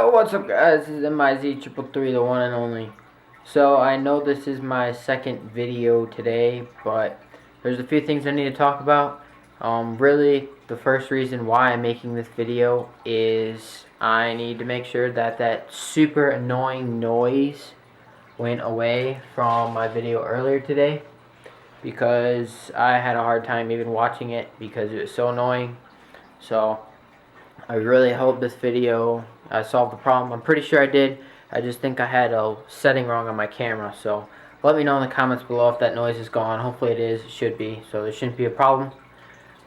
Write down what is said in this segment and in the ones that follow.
Yo, what's up guys, this is MIZ333, the one and only. So I know this is my second video today, but there's a few things I need to talk about. Really, the first reason why I'm making this video is I need to make sure that that super annoying noise went away from my video earlier today, because I had a hard time even watching it because it was so annoying. So I really hope this video solved the problem. I'm pretty sure I did. I just think I had a setting wrong on my camera. So let me know in the comments below if that noise is gone. Hopefully it is. It should be. So there shouldn't be a problem.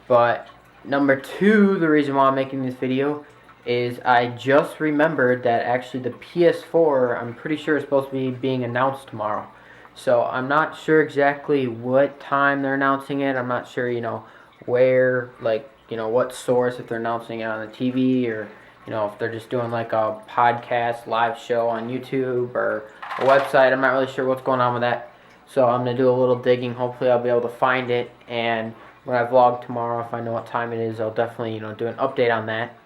But number two, the reason why I'm making this video is I just remembered that actually the PS4, I'm pretty sure, is supposed to be being announced tomorrow. So I'm not sure exactly what time they're announcing it. I'm not sure, where, what source, if they're announcing it on the TV, or if they're just doing like a podcast live show on YouTube or a website. I'm not really sure what's going on with that. So I'm going to do a little digging. Hopefully I'll be able to find it, and when I vlog tomorrow, if I know what time it is, I'll definitely do an update on that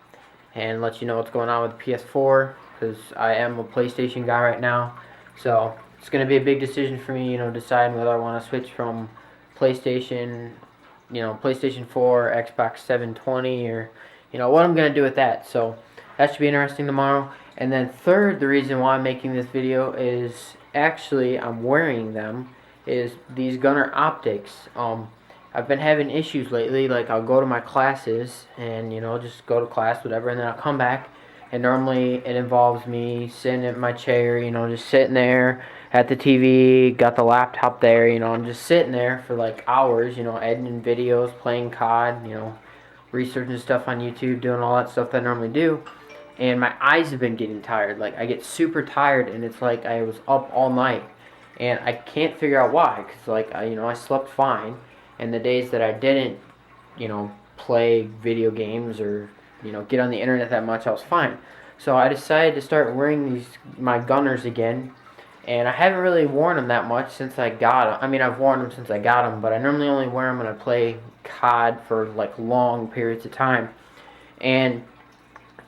and let you know what's going on with the PS4, because I am a PlayStation guy right now. So it's going to be a big decision for me, deciding whether I want to switch from PlayStation 4, Xbox 720, or what I'm gonna do with that. So that should be interesting tomorrow. And then third, the reason why I'm making this video is actually I'm wearing them, is these Gunner optics. I've been having issues lately. Like, I'll go to my classes and just go to class, whatever, and then I'll come back, and normally it involves me sitting in my chair, just sitting there at the TV, got the laptop there, I'm just sitting there for like hours, editing videos, playing COD, researching stuff on YouTube, doing all that stuff that I normally do. And my eyes have been getting tired. Like, I get super tired, and it's like I was up all night, and I can't figure out why, because like I slept fine, and the days that I didn't, play video games or get on the internet that much, I was fine. So I decided to start wearing my Gunners again. And I haven't really worn them that much since I got them. I mean, I've worn them since I got them, but I normally only wear them when I play COD for like long periods of time. And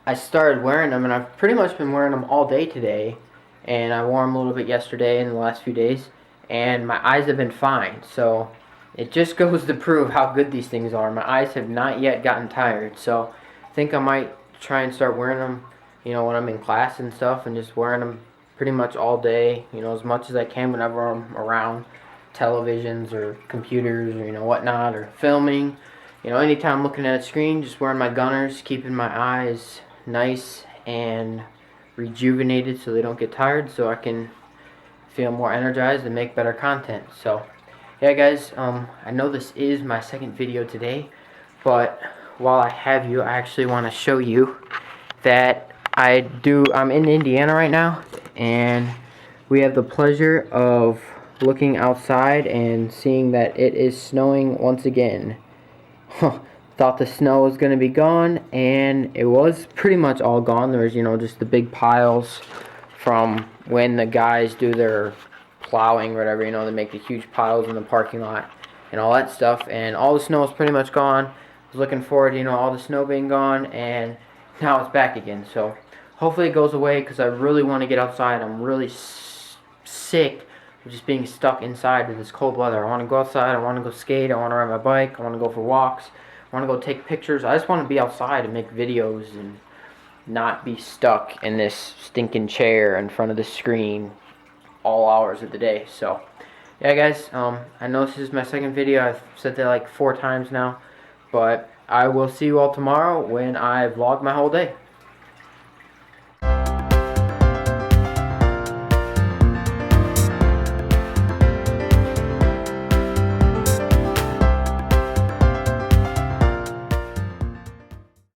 I started wearing them, and I've pretty much been wearing them all day today. And I wore them a little bit yesterday and the last few days, and my eyes have been fine. So it just goes to prove how good these things are. My eyes have not yet gotten tired. So I think I might try and start wearing them, when I'm in class and stuff, and just wearing them pretty much all day, as much as I can whenever I'm around televisions or computers or whatnot, or filming. Anytime I'm looking at a screen, just wearing my Gunners, keeping my eyes nice and rejuvenated so they don't get tired, so I can feel more energized and make better content. So yeah guys, I know this is my second video today, but while I have you, I actually want to show you that I'm in Indiana right now, and we have the pleasure of looking outside and seeing that it is snowing once again. Thought the snow was going to be gone, and it was pretty much all gone. There was, just the big piles from when the guys do their plowing or whatever, they make the huge piles in the parking lot and all that stuff, and all the snow is pretty much gone. I was looking forward to, all the snow being gone, and now it's back again. So hopefully it goes away, because I really want to get outside. I'm really sick of just being stuck inside with this cold weather. I want to go outside. I want to go skate. I want to ride my bike. I want to go for walks. I want to go take pictures. I just want to be outside and make videos and not be stuck in this stinking chair in front of the screen all hours of the day. So yeah guys, I know this is my second video. I've said that like 4 times now, but I will see you all tomorrow when I vlog my whole day.